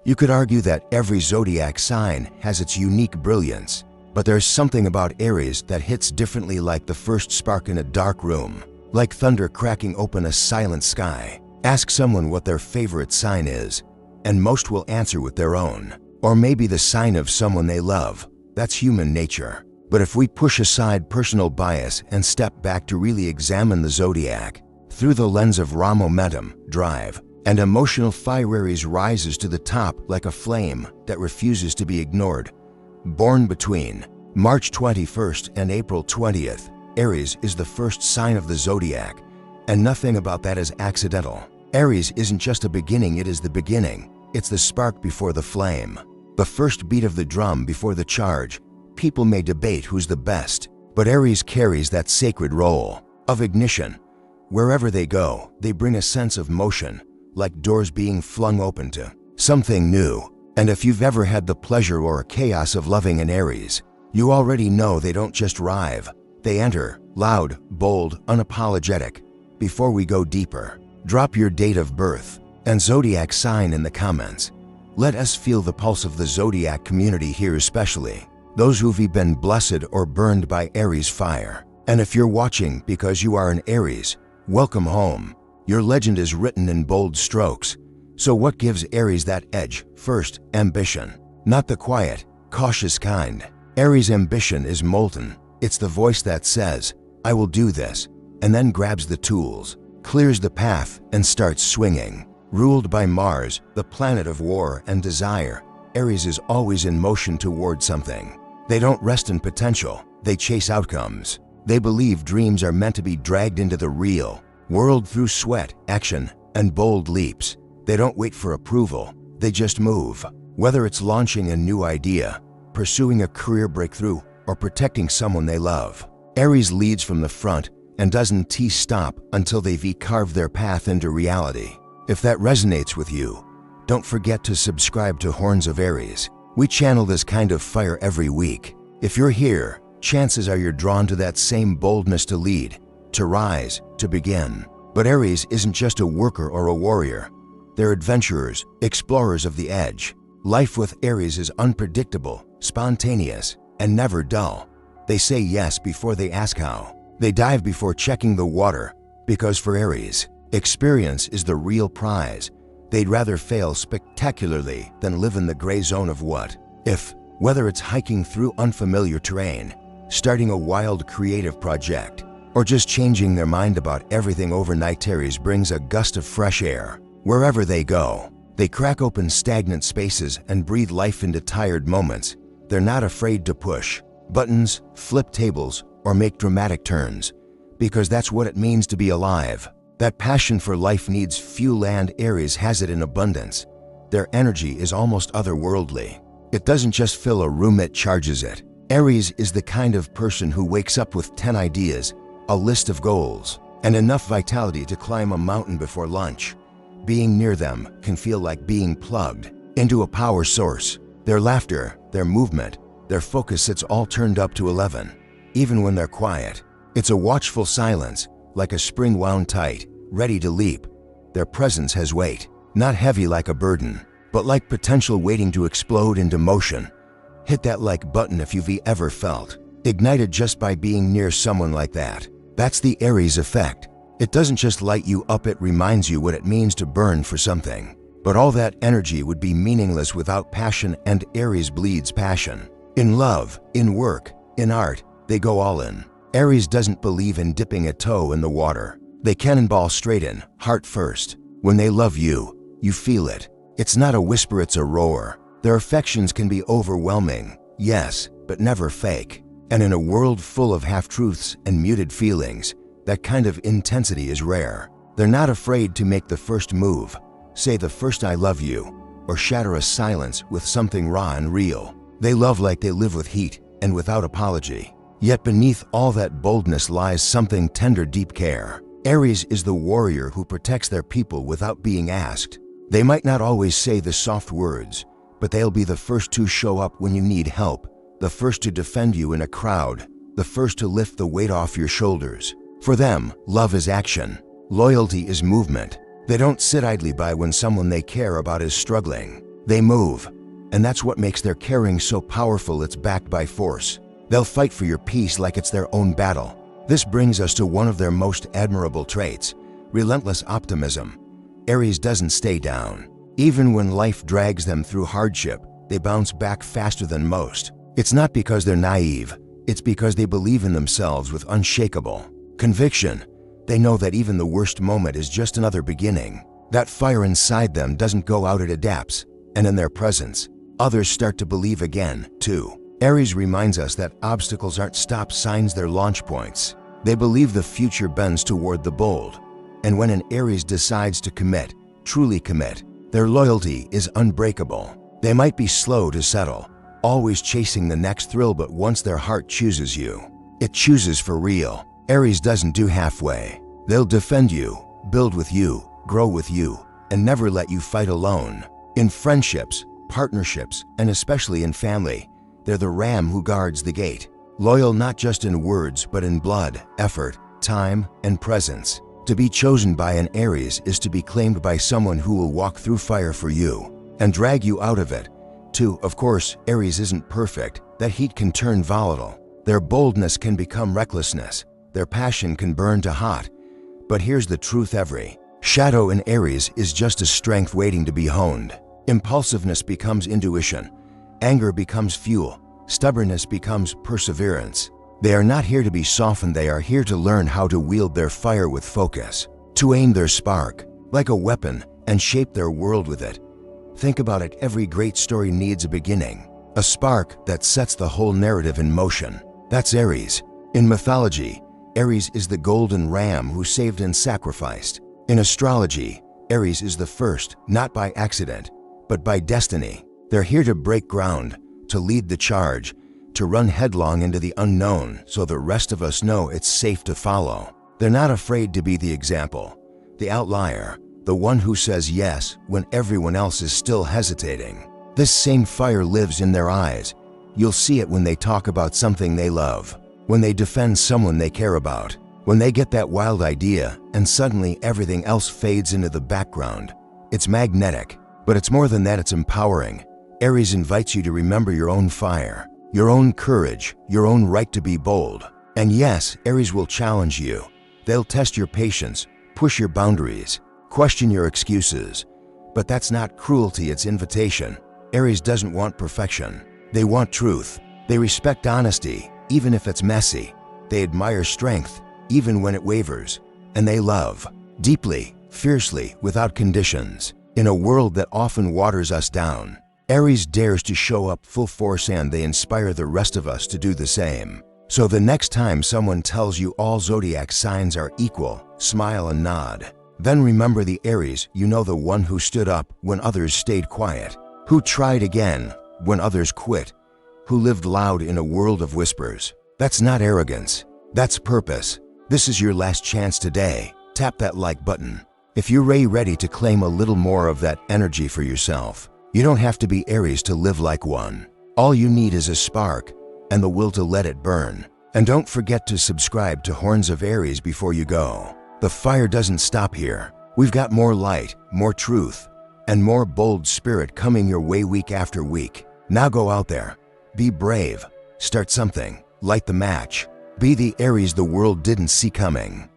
You could argue that every zodiac sign has its unique brilliance, but there's something about Aries that hits differently, like the first spark in a dark room, like thunder cracking open a silent sky. Ask someone what their favorite sign is, and most will answer with their own, or maybe the sign of someone they love. That's human nature. But if we push aside personal bias and step back to really examine the zodiac through the lens of raw momentum, drive, and emotional fire, Aries rises to the top like a flame that refuses to be ignored. Born between March 21st and April 20th, Aries is the first sign of the zodiac, and nothing about that is accidental. Aries isn't just a beginning, it is the beginning. It's the spark before the flame, the first beat of the drum before the charge. People may debate who's the best, but Aries carries that sacred role of ignition. Wherever they go, they bring a sense of motion, like doors being flung open to something new. And if you've ever had the pleasure or chaos of loving an Aries, you already know they don't just arrive. They enter, loud, bold, unapologetic. Before we go deeper, drop your date of birth and zodiac sign in the comments. Let us feel the pulse of the zodiac community here, especially those who've been blessed or burned by Aries fire. And if you're watching because you are an Aries, welcome home. Your legend is written in bold strokes. So what gives Aries that edge? First, ambition. Not the quiet, cautious kind. Aries' ambition is molten. It's the voice that says, I will do this, and then grabs the tools, clears the path, and starts swinging. Ruled by Mars, the planet of war and desire, Aries is always in motion toward something. They don't rest in potential, they chase outcomes. They believe dreams are meant to be dragged into the real world through sweat, action, and bold leaps. They don't wait for approval, they just move. Whether it's launching a new idea, pursuing a career breakthrough, or protecting someone they love, Aries leads from the front and doesn't stop until they've carved their path into reality. If that resonates with you, don't forget to subscribe to Horns of Aries. We channel this kind of fire every week. If you're here, chances are you're drawn to that same boldness to lead, to rise, to begin. But Aries isn't just a worker or a warrior. They're adventurers, explorers of the edge. Life with Aries is unpredictable, spontaneous, and never dull. They say yes before they ask how. They dive before checking the water, because for Aries, experience is the real prize. They'd rather fail spectacularly than live in the gray zone of what if. Whether it's hiking through unfamiliar terrain, starting a wild creative project, or just changing their mind about everything overnight, Aries brings a gust of fresh air. Wherever they go, they crack open stagnant spaces and breathe life into tired moments. They're not afraid to push buttons, flip tables, or make dramatic turns, because that's what it means to be alive. That passion for life needs fuel, and Aries has it in abundance. Their energy is almost otherworldly. It doesn't just fill a room, it charges it. Aries is the kind of person who wakes up with 10 ideas, a list of goals, and enough vitality to climb a mountain before lunch. Being near them can feel like being plugged into a power source. Their laughter, their movement, their focus, it's all turned up to 11. Even when they're quiet, it's a watchful silence, like a spring wound tight, ready to leap. Their presence has weight, not heavy like a burden, but like potential waiting to explode into motion. Hit that like button if you've ever felt ignited just by being near someone like that. That's the Aries effect. It doesn't just light you up, it reminds you what it means to burn for something. But all that energy would be meaningless without passion, and Aries bleeds passion. In love, in work, in art, they go all in. Aries doesn't believe in dipping a toe in the water. They cannonball straight in, heart first. When they love you, you feel it. It's not a whisper, it's a roar. Their affections can be overwhelming, yes, but never fake. And in a world full of half-truths and muted feelings, that kind of intensity is rare. They're not afraid to make the first move, say the first I love you, or shatter a silence with something raw and real. They love like they live, with heat and without apology. Yet beneath all that boldness lies something tender, deep care. Aries is the warrior who protects their people without being asked. They might not always say the soft words, but they'll be the first to show up when you need help, the first to defend you in a crowd, the first to lift the weight off your shoulders. For them, love is action. Loyalty is movement. They don't sit idly by when someone they care about is struggling. They move, and that's what makes their caring so powerful. It's backed by force. They'll fight for your peace like it's their own battle. This brings us to one of their most admirable traits: relentless optimism. Aries doesn't stay down. Even when life drags them through hardship, they bounce back faster than most. It's not because they're naive, it's because they believe in themselves with unshakable conviction. They know that even the worst moment is just another beginning. That fire inside them doesn't go out, it adapts, and in their presence, others start to believe again, too. Aries reminds us that obstacles aren't stop signs, they're launch points. They believe the future bends toward the bold. And when an Aries decides to commit, truly commit, their loyalty is unbreakable. They might be slow to settle, always chasing the next thrill, but once their heart chooses you, it chooses for real. Aries doesn't do halfway. They'll defend you, build with you, grow with you, and never let you fight alone. In friendships, partnerships, and especially in family, they're the ram who guards the gate. Loyal not just in words, but in blood, effort, time, and presence. To be chosen by an Aries is to be claimed by someone who will walk through fire for you and drag you out of it, too. Of course, Aries isn't perfect. That heat can turn volatile. Their boldness can become recklessness. Their passion can burn to hot. But here's the truth: every shadow in Aries is just a strength waiting to be honed. Impulsiveness becomes intuition. Anger becomes fuel. Stubbornness becomes perseverance. They are not here to be softened. They are here to learn how to wield their fire with focus, to aim their spark like a weapon and shape their world with it. Think about it. Every great story needs a beginning, a spark that sets the whole narrative in motion. That's Aries. In mythology, Aries is the golden ram who saved and sacrificed. In astrology, Aries is the first, not by accident, but by destiny. They're here to break ground, to lead the charge, to run headlong into the unknown so the rest of us know it's safe to follow. They're not afraid to be the example, the outlier, the one who says yes when everyone else is still hesitating. This same fire lives in their eyes. You'll see it when they talk about something they love, when they defend someone they care about, when they get that wild idea and suddenly everything else fades into the background. It's magnetic, but it's more than that. It's empowering. Aries invites you to remember your own fire, your own courage, your own right to be bold. And yes, Aries will challenge you. They'll test your patience, push your boundaries, question your excuses. But that's not cruelty, it's invitation. Aries doesn't want perfection. They want truth. They respect honesty, even if it's messy. They admire strength, even when it wavers. And they love deeply, fiercely, without conditions. In a world that often waters us down, Aries dares to show up full force, and they inspire the rest of us to do the same. So the next time someone tells you all zodiac signs are equal, smile and nod. Then remember the Aries, you know, the one who stood up when others stayed quiet, who tried again when others quit, who lived loud in a world of whispers. That's not arrogance, that's purpose. This is your last chance today. Tap that like button if you're ready to claim a little more of that energy for yourself. You don't have to be Aries to live like one. All you need is a spark and the will to let it burn. And don't forget to subscribe to Horns of Aries before you go. The fire doesn't stop here. We've got more light, more truth, and more bold spirit coming your way week after week. Now go out there, be brave, start something, light the match. Be the Aries the world didn't see coming.